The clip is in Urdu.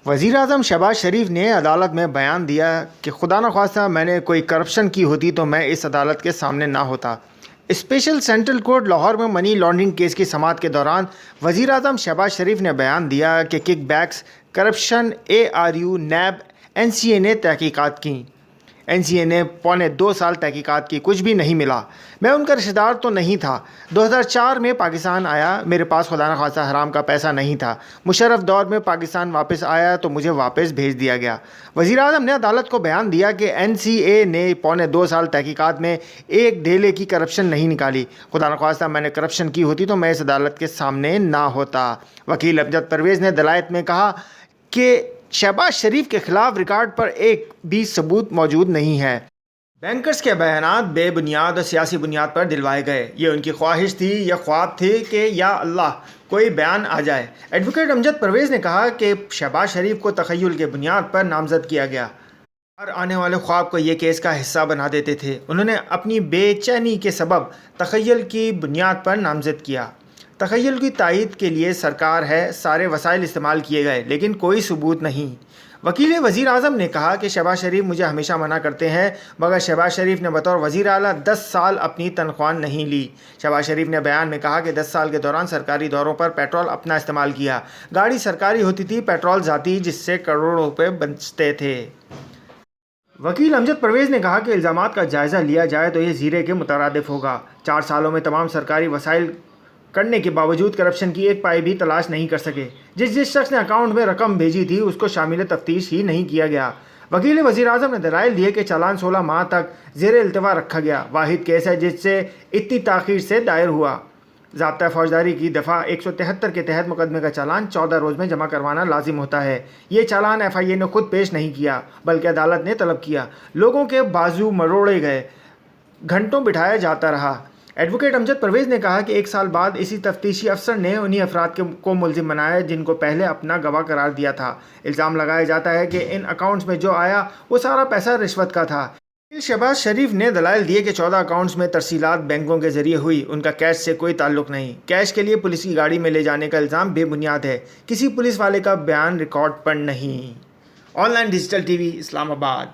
وزیر اعظم شہباز شریف نے عدالت میں بیان دیا کہ خدا نخواستہ میں نے کوئی کرپشن کی ہوتی تو میں اس عدالت کے سامنے نہ ہوتا۔ اسپیشل سینٹرل کورٹ لاہور میں منی لانڈرنگ کیس کی سماعت کے دوران وزیر اعظم شہباز شریف نے بیان دیا کہ kickbacks, corruption, ARU، NAB, NCA نے تحقیقات کیں۔ NCA نے 2.25 سال تحقیقات کی، کچھ بھی نہیں ملا۔ میں ان کا رشتہ دار تو نہیں تھا۔ 2004 میں پاکستان آیا، میرے پاس خدا نخواستہ حرام کا پیسہ نہیں تھا۔ مشرف دور میں پاکستان واپس آیا تو مجھے واپس بھیج دیا گیا۔ وزیر اعظم نے عدالت کو بیان دیا کہ NCA نے 2.25 سال تحقیقات میں ایک ڈھیلے کی کرپشن نہیں نکالی۔ خدا نخواستہ میں نے کرپشن کی ہوتی تو میں اس عدالت کے سامنے نہ ہوتا۔ وکیل امجد پرویز نے دلائل میں کہا کہ شہباز شریف کے خلاف ریکارڈ پر ایک بھی ثبوت موجود نہیں ہے۔ بینکرز کے بیانات بے بنیاد اور سیاسی بنیاد پر دلوائے گئے۔ یہ ان کی خواہش تھی یا خواب تھی کہ یا اللہ کوئی بیان آ جائے۔ ایڈوکیٹ امجد پرویز نے کہا کہ شہباز شریف کو تخیل کے بنیاد پر نامزد کیا گیا۔ ہر آنے والے خواب کو یہ کیس کا حصہ بنا دیتے تھے۔ انہوں نے اپنی بے چینی کے سبب تخیل کی بنیاد پر نامزد کیا۔ تخیل کی تائید کے لیے سرکار ہے، سارے وسائل استعمال کیے گئے لیکن کوئی ثبوت نہیں۔ وکیل وزیر اعظم نے کہا کہ شہباز شریف مجھے ہمیشہ منع کرتے ہیں، مگر شہباز شریف نے بطور وزیر اعلیٰ 10 سال اپنی تنخواہ نہیں لی۔ شہباز شریف نے بیان میں کہا کہ 10 سال کے دوران سرکاری دوروں پر پیٹرول اپنا استعمال کیا۔ گاڑی سرکاری ہوتی تھی، پیٹرول ذاتی، جس سے کروڑوں روپے بچتے تھے۔ وکیل امجد پرویز نے کہا کہ الزامات کا جائزہ لیا جائے تو یہ زیرے کے مترادف ہوگا۔ 4 سالوں میں تمام سرکاری وسائل کرنے کے باوجود کرپشن کی ایک پائی بھی تلاش نہیں کر سکے۔ جس شخص نے اکاؤنٹ میں رقم بھیجی تھی اس کو شامل تفتیش ہی نہیں کیا گیا۔ وکیل وزیر اعظم نے دلائل دیے کہ چالان 16 ماہ تک زیر التوا رکھا گیا۔ واحد کیس ہے جس سے اتنی تاخیر سے دائر ہوا۔ ضابطۂ فوجداری کی دفعہ 173 کے تحت مقدمے کا چالان 14 روز میں جمع کروانا لازم ہوتا ہے۔ یہ چالان FIA نے خود پیش نہیں کیا بلکہ عدالت نے طلب کیا۔ لوگوں کے بازو مروڑے گئے، گھنٹوں بٹھایا جاتا رہا۔ ایڈوکیٹ امجد پرویز نے کہا کہ 1 سال بعد اسی تفتیشی افسر نے انہی افراد کو ملزم بنایا جن کو پہلے اپنا گواہ قرار دیا تھا۔ الزام لگایا جاتا ہے کہ ان اکاؤنٹس میں جو آیا وہ سارا پیسہ رشوت کا تھا۔ شہباز شریف نے دلائل دیے کہ 14 اکاؤنٹس میں ترسیلات بینکوں کے ذریعے ہوئی، ان کا کیش سے کوئی تعلق نہیں۔ کیش کے لیے پولیس کی گاڑی میں لے جانے کا الزام بے بنیاد ہے، کسی پولیس والے کا بیان ریکارڈ پر نہیں۔ آن لائن ڈیجیٹل TV اسلام آباد۔